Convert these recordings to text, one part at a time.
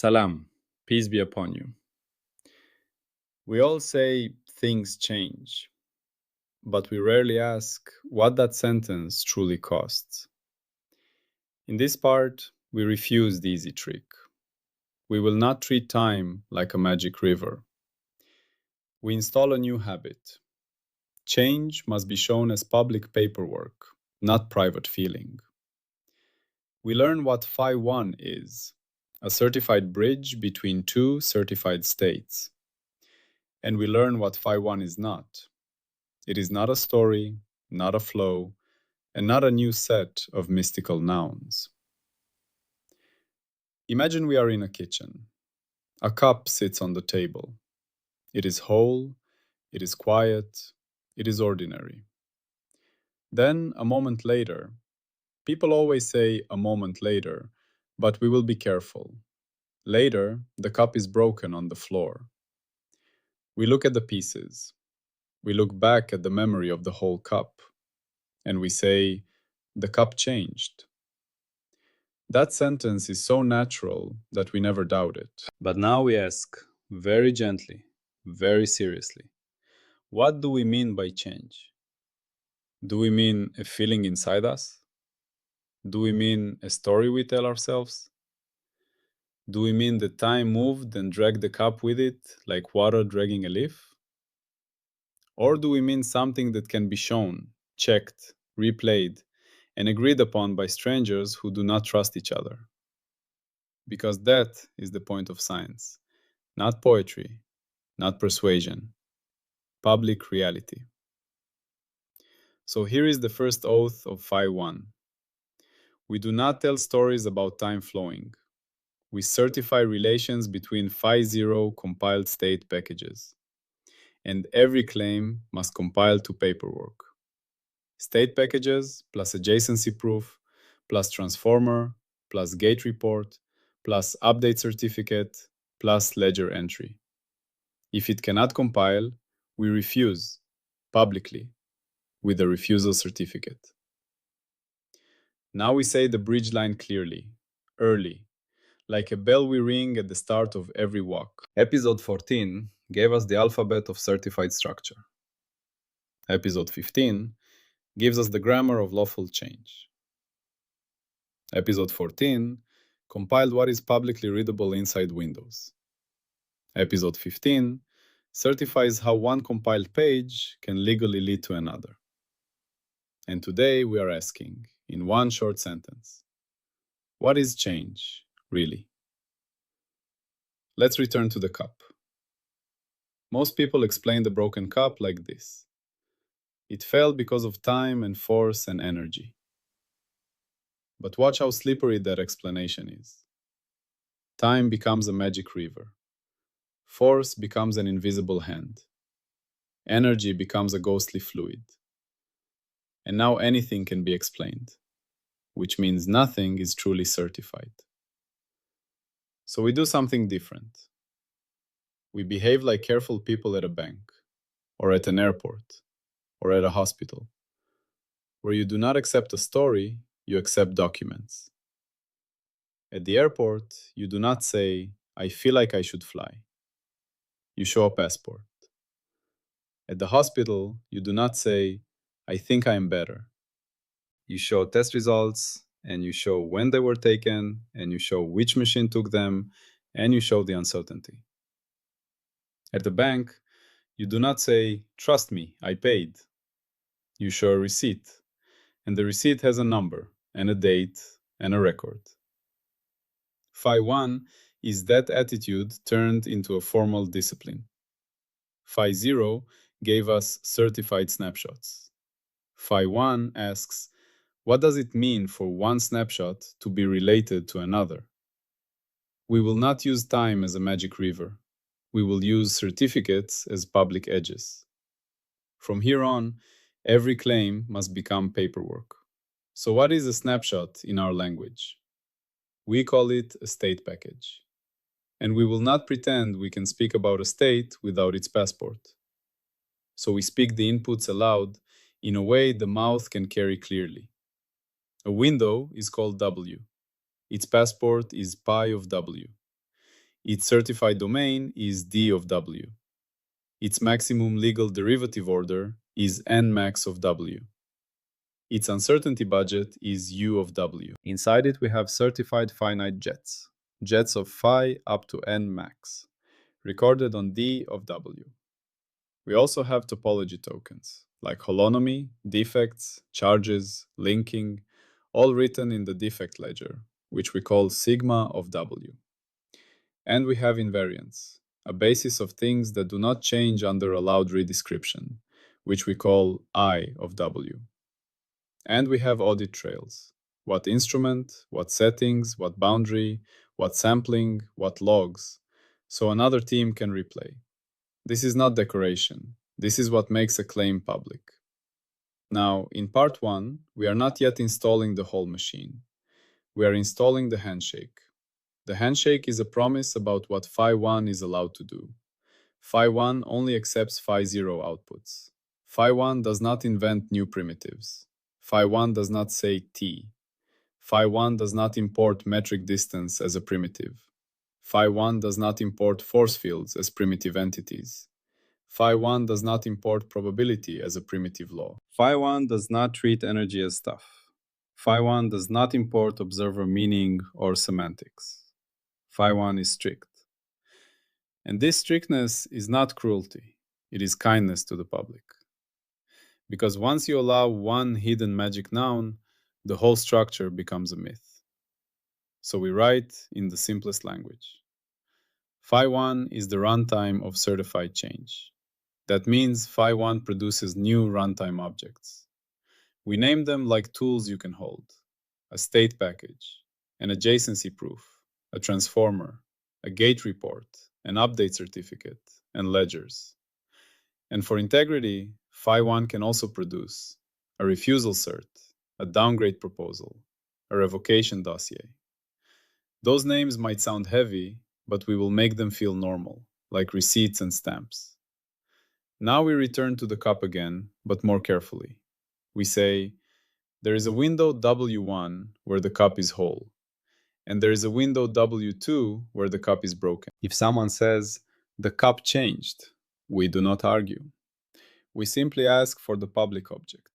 Salam, peace be upon you. We all say things change, but we rarely ask what that sentence truly costs. In this part, we refuse the easy trick. We will not treat time like a magic river. We install a new habit. Change must be shown as public paperwork, not private feeling. We learn what Phi 1 is, a certified bridge between two certified states. And we learn what Phi 1 is not. It is not a story, not a flow, and not a new set of mystical nouns. Imagine we are in a kitchen. A cup sits on the table. It is whole, it is quiet, it is ordinary. Then, a moment later, people always say a moment later, but we will be careful. Later, the cup is broken on the floor. We look at the pieces. We look back at the memory of the whole cup, and we say, the cup changed. That sentence is so natural that we never doubt it. But now we ask, very gently, very seriously, what do we mean by change? Do we mean a feeling inside us? Do we mean a story we tell ourselves? Do we mean that time moved and dragged the cup with it, like water dragging a leaf? Or do we mean something that can be shown, checked, replayed, and agreed upon by strangers who do not trust each other? Because that is the point of science, not poetry, not persuasion, public reality. So here is the first oath of Phi 1. We do not tell stories about time flowing. We certify relations between Phi 0 compiled state packages. And every claim must compile to paperwork. State packages plus adjacency proof plus transformer plus gate report plus update certificate plus ledger entry. If it cannot compile, we refuse publicly with a refusal certificate. Now we say the bridge line clearly, early, like a bell we ring at the start of every walk. Episode 14 gave us the alphabet of certified structure. Episode 15 gives us the grammar of lawful change. Episode 14 compiled what is publicly readable inside Windows. Episode 15 certifies how one compiled page can legally lead to another. And today we are asking, in one short sentence, what is change, really? Let's return to the cup. Most people explain the broken cup like this. It fell because of time and force and energy. But watch how slippery that explanation is. Time becomes a magic river. Force becomes an invisible hand. Energy becomes a ghostly fluid. And now anything can be explained, which means nothing is truly certified. So we do something different. We behave like careful people at a bank, or at an airport, or at a hospital, where you do not accept a story, you accept documents. At the airport, you do not say, I feel like I should fly. You show a passport. At the hospital, you do not say, I think I am better. You show test results, and you show when they were taken, and you show which machine took them, and you show the uncertainty. At the bank, you do not say, trust me, I paid. You show a receipt, and the receipt has a number, and a date, and a record. Phi 1 is that attitude turned into a formal discipline. Phi 0 gave us certified snapshots. Phi 1 asks, what does it mean for one snapshot to be related to another? We will not use time as a magic river. We will use certificates as public edges. From here on, every claim must become paperwork. So what is a snapshot in our language? We call it a state package. And we will not pretend we can speak about a state without its passport. So we speak the inputs aloud in a way the mouth can carry clearly. A window is called W. Its passport is pi of W. Its certified domain is D of W. Its maximum legal derivative order is N max of W. Its uncertainty budget is U of W. Inside it, we have certified finite jets, jets of phi up to N max, recorded on D of W. We also have topology tokens, like holonomy, defects, charges, linking, all written in the defect ledger, which we call sigma of W. And we have invariants, a basis of things that do not change under allowed redescription, which we call I of W. And we have audit trails. What instrument, what settings, what boundary, what sampling, what logs, so another team can replay. This is not decoration. This is what makes a claim public. Now, in part 1, we are not yet installing the whole machine. We are installing the handshake. The handshake is a promise about what phi 1 is allowed to do. Phi 1 only accepts phi 0 outputs. Phi 1 does not invent new primitives. Phi 1 does not say t. Phi 1 does not import metric distance as a primitive. Phi 1 does not import force fields as primitive entities. Phi 1 does not import probability as a primitive law. Phi 1 does not treat energy as stuff. Phi 1 does not import observer meaning or semantics. Phi 1 is strict. And this strictness is not cruelty, it is kindness to the public. Because once you allow one hidden magic noun, the whole structure becomes a myth. So we write in the simplest language. Phi 1 is the runtime of certified change. That means Phi 1 produces new runtime objects. We name them like tools you can hold: a state package, an adjacency proof, a transformer, a gate report, an update certificate, and ledgers. And for integrity, Phi 1 can also produce a refusal cert, a downgrade proposal, a revocation dossier. Those names might sound heavy, but we will make them feel normal, like receipts and stamps. Now we return to the cup again, but more carefully. We say, there is a window W1 where the cup is whole, and there is a window W2 where the cup is broken. If someone says, the cup changed, we do not argue. We simply ask for the public object.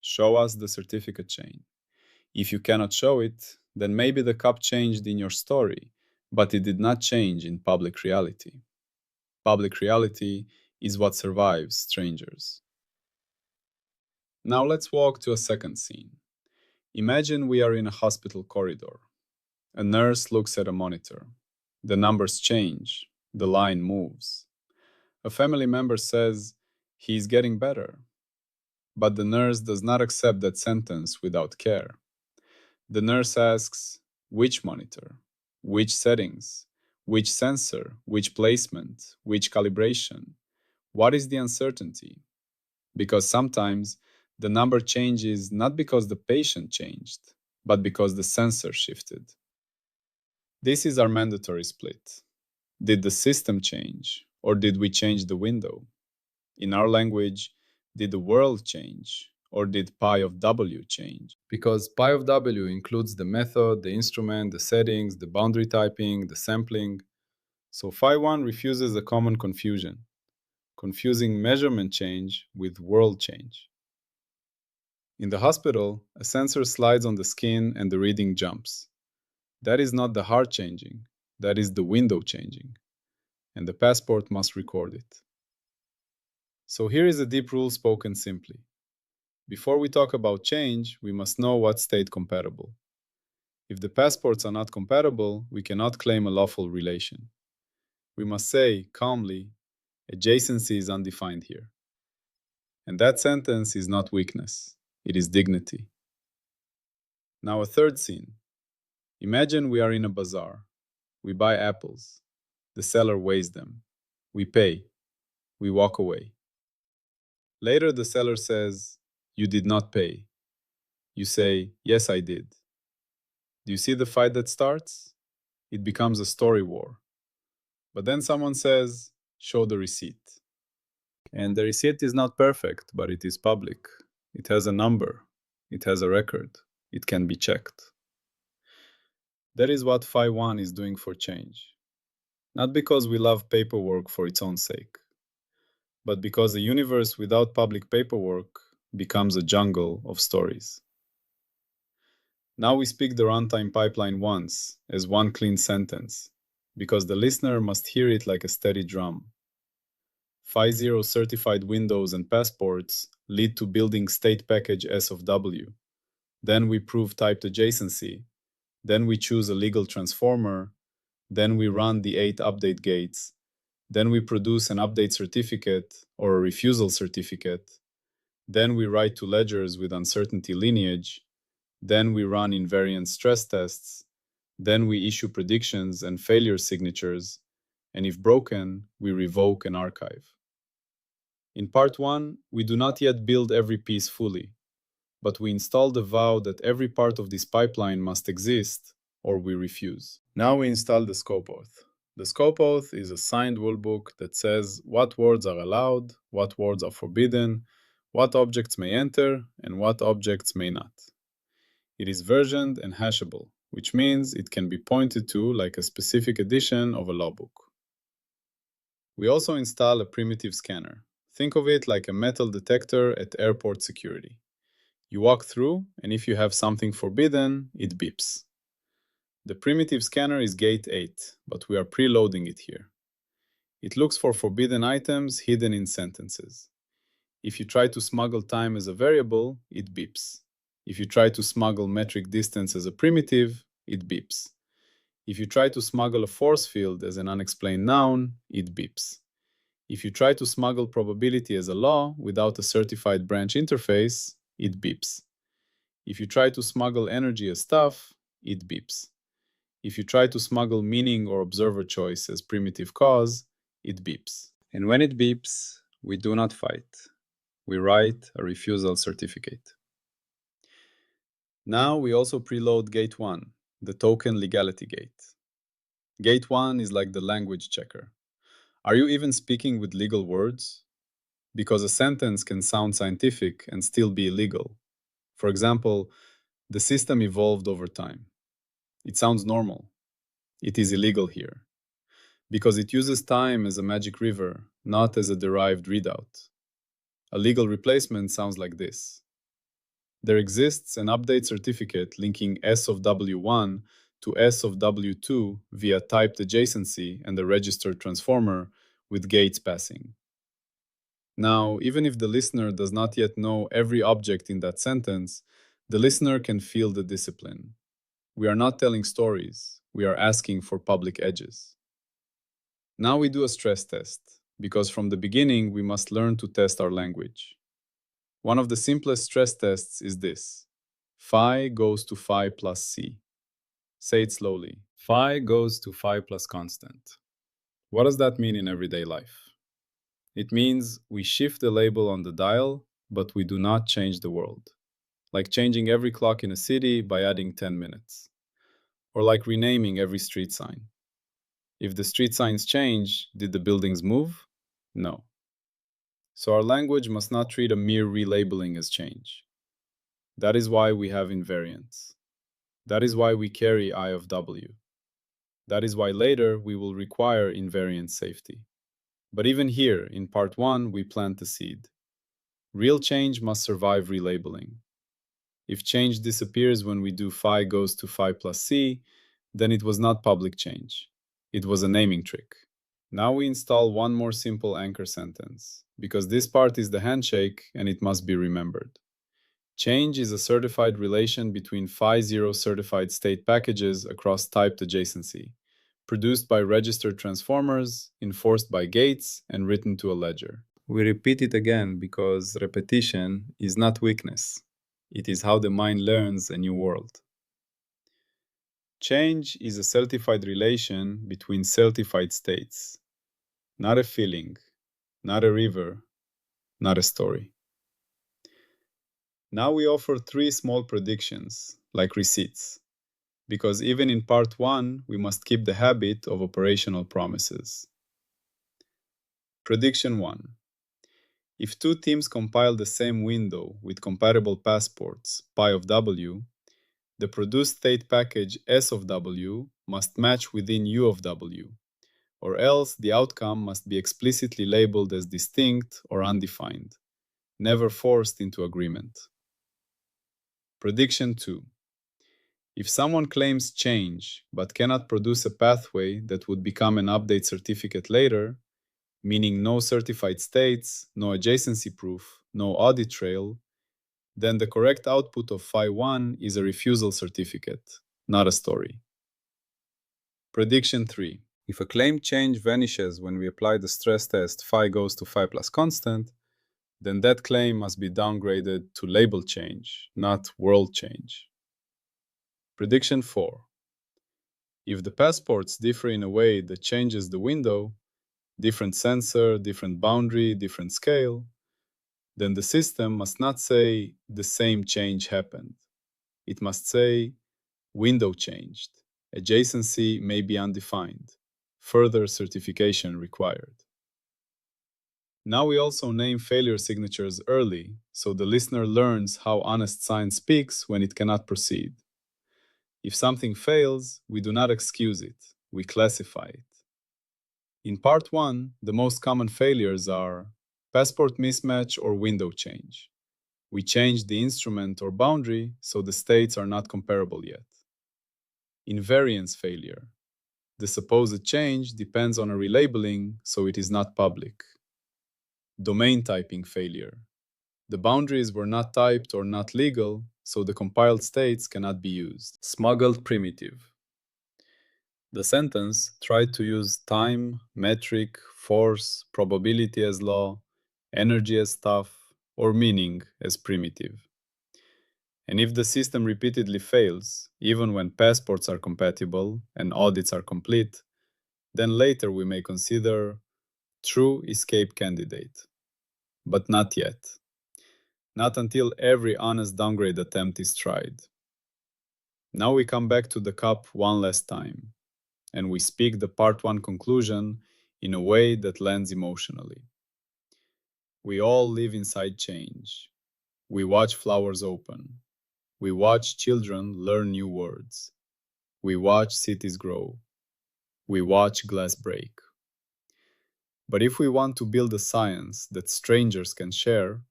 Show us the certificate chain. If you cannot show it, then maybe the cup changed in your story, but it did not change in public reality. Public reality is what survives strangers. Now let's walk to a second scene. Imagine we are in a hospital corridor. A nurse looks at a monitor. The numbers change. The line moves. A family member says, he is getting better. But the nurse does not accept that sentence without care. The nurse asks, which monitor? Which settings? Which sensor? Which placement? Which calibration? What is the uncertainty? Because sometimes the number changes not because the patient changed, but because the sensor shifted. This is our mandatory split. Did the system change, or did we change the window? In our language, did the world change, or did pi of W change? Because pi of W includes the method, the instrument, the settings, the boundary typing, the sampling. So phi 1 refuses a common confusion, confusing measurement change with world change. In the hospital, a sensor slides on the skin and the reading jumps. That is not the heart changing, that is the window changing, and the passport must record it. So here is a deep rule spoken simply. Before we talk about change, we must know what's state compatible. If the passports are not compatible, we cannot claim a lawful relation. We must say, calmly, adjacency is undefined here. And that sentence is not weakness, it is dignity. Now a third scene. Imagine we are in a bazaar. We buy apples. The seller weighs them. We pay. We walk away. Later the seller says, you did not pay. You say, yes, I did. Do you see the fight that starts? It becomes a story war. But then someone says, show the receipt. And the receipt is not perfect, but it is public. It has a number. It has a record. It can be checked. That is what phi 1 is doing for change. Not because we love paperwork for its own sake, but because a universe without public paperwork becomes a jungle of stories. Now we speak the runtime pipeline once, as one clean sentence, because the listener must hear it like a steady drum. Phi0 certified windows and passports lead to building state package S of W. Then we prove typed adjacency. Then we choose a legal transformer. Then we run the 8 update gates. Then we produce an update certificate or a refusal certificate. Then we write to ledgers with uncertainty lineage. Then we run invariant stress tests. Then we issue predictions and failure signatures. And if broken, we revoke and archive. In part 1, we do not yet build every piece fully, but we install the vow that every part of this pipeline must exist, or we refuse. Now we install the scope oath. The scope oath is a signed rulebook that says what words are allowed, what words are forbidden, what objects may enter, and what objects may not. It is versioned and hashable, which means it can be pointed to like a specific edition of a lawbook. We also install a primitive scanner. Think of it like a metal detector at airport security. You walk through, and if you have something forbidden, it beeps. The primitive scanner is gate 8, but we are preloading it here. It looks for forbidden items hidden in sentences. If you try to smuggle time as a variable, it beeps. If you try to smuggle metric distance as a primitive, it beeps. If you try to smuggle a force field as an unexplained noun, it beeps. If you try to smuggle probability as a law without a certified branch interface, it beeps. If you try to smuggle energy as stuff, it beeps. If you try to smuggle meaning or observer choice as primitive cause, it beeps. And when it beeps, we do not fight. We write a refusal certificate. Now we also preload gate 1, the token legality gate. Gate 1 is like the language checker. Are you even speaking with legal words? Because a sentence can sound scientific and still be illegal. For example, the system evolved over time. It sounds normal. It is illegal here. Because it uses time as a magic river, not as a derived readout. A legal replacement sounds like this. There exists an update certificate linking S of W1 to S of W2 via typed adjacency and a registered transformer with gates passing. Now, even if the listener does not yet know every object in that sentence, the listener can feel the discipline. We are not telling stories, we are asking for public edges. Now we do a stress test, because from the beginning we must learn to test our language. One of the simplest stress tests is this. Phi goes to phi plus c. Say it slowly. Phi goes to phi plus constant. What does that mean in everyday life? It means we shift the label on the dial, but we do not change the world. Like changing every clock in a city by adding 10 minutes. Or like renaming every street sign. If the street signs change, did the buildings move? No. So our language must not treat a mere relabeling as change. That is why we have invariants. That is why we carry I of W. That is why later we will require invariant safety. But even here, in part 1, we plant the seed. Real change must survive relabeling. If change disappears when we do phi goes to phi plus c, then it was not public change. It was a naming trick. Now we install one more simple anchor sentence, because this part is the handshake and it must be remembered. Change is a certified relation between phi0 certified state packages across typed adjacency, produced by registered transformers, enforced by gates, and written to a ledger. We repeat it again because repetition is not weakness. It is how the mind learns a new world. Change is a certified relation between certified states. Not a feeling, not a river, not a story. Now we offer 3 small predictions, like receipts, because even in part 1, we must keep the habit of operational promises. Prediction 1. If 2 teams compile the same window with compatible passports, pi of W, the produced state package S of W must match within U of W, or else the outcome must be explicitly labeled as distinct or undefined, never forced into agreement. Prediction 2. If someone claims change but cannot produce a pathway that would become an update certificate later, meaning no certified states, no adjacency proof, no audit trail, then the correct output of Phi 1 is a refusal certificate, not a story. Prediction 3. If a claim change vanishes when we apply the stress test phi goes to phi plus constant, then that claim must be downgraded to label change, not world change. Prediction 4. If the passports differ in a way that changes the window, different sensor, different boundary, different scale, then the system must not say the same change happened. It must say window changed, adjacency may be undefined, further certification required. Now we also name failure signatures early, so the listener learns how honest science speaks when it cannot proceed. If something fails, we do not excuse it, we classify it. In part 1, the most common failures are passport mismatch or window change. We change the instrument or boundary, so the states are not comparable yet. Invariance failure. The supposed change depends on a relabeling, so it is not public. Domain typing failure. The boundaries were not typed or not legal, so the compiled states cannot be used. Smuggled primitive. The sentence tried to use time, metric, force, probability as law, energy as stuff, or meaning as primitive. And if the system repeatedly fails, even when passports are compatible and audits are complete, then later we may consider true escape candidate. But not yet. Not until every honest downgrade attempt is tried. Now we come back to the cup one last time, and we speak the part 1 conclusion in a way that lands emotionally. We all live inside change. We watch flowers open. We watch children learn new words. We watch cities grow. We watch glass break. But if we want to build a science that strangers can share,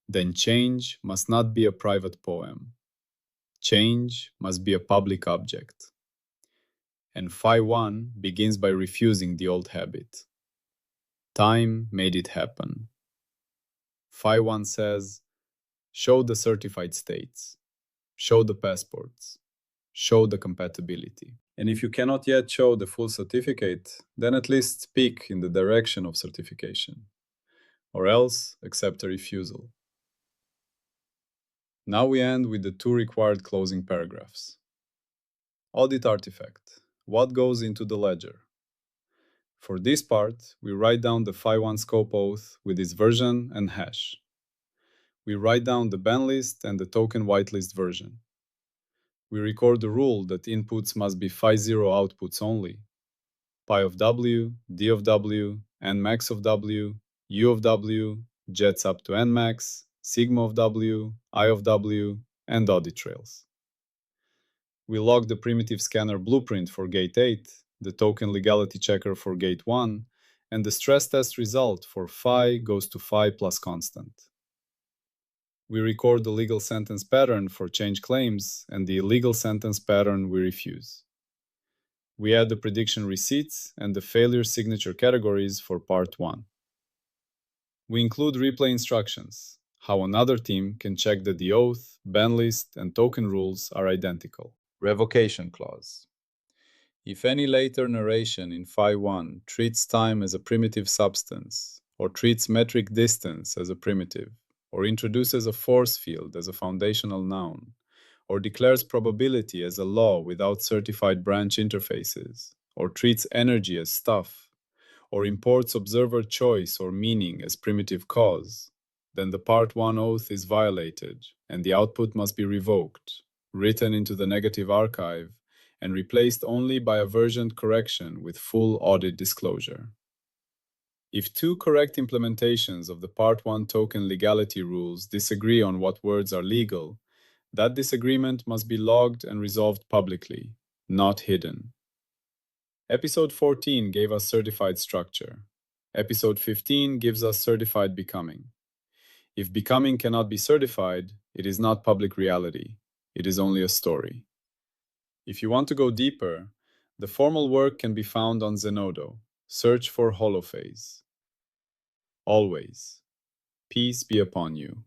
then change must not be a private poem. Change must be a public object. And Phi 1 begins by refusing the old habit. Time made it happen. Phi 1 says, show the certified states, show the passports, show the compatibility. And if you cannot yet show the full certificate, then at least speak in the direction of certification, or else accept a refusal. Now we end with the 2 required closing paragraphs. Audit artifact. What goes into the ledger? For this part, we write down the Phi 1 scope oath with its version and hash. We write down the ban list and the token whitelist version. We record the rule that inputs must be Phi 0 outputs only. Pi of W, D of W, N max of W, U of W, jets up to N max, sigma of W, I of W, and audit trails. We log the primitive scanner blueprint for gate 8, the token legality checker for gate 1, and the stress test result for phi goes to phi plus constant. We record the legal sentence pattern for change claims and the illegal sentence pattern we refuse. We add the prediction receipts and the failure signature categories for part 1. We include replay instructions, how another team can check that the oath, ban list, and token rules are identical. Revocation clause. If any later narration in Phi 1 treats time as a primitive substance, or treats metric distance as a primitive, or introduces a force field as a foundational noun, or declares probability as a law without certified branch interfaces, or treats energy as stuff, or imports observer choice or meaning as primitive cause, then the part 1 oath is violated and the output must be revoked, written into the negative archive, and replaced only by a version correction with full audit disclosure. If 2 correct implementations of the part 1 token legality rules disagree on what words are legal, that disagreement must be logged and resolved publicly, not hidden. Episode 14 gave us certified structure. Episode 15 gives us certified becoming. If becoming cannot be certified, it is not public reality. It is only a story. If you want to go deeper, the formal work can be found on Zenodo. Search for Holophase. Always. Peace be upon you.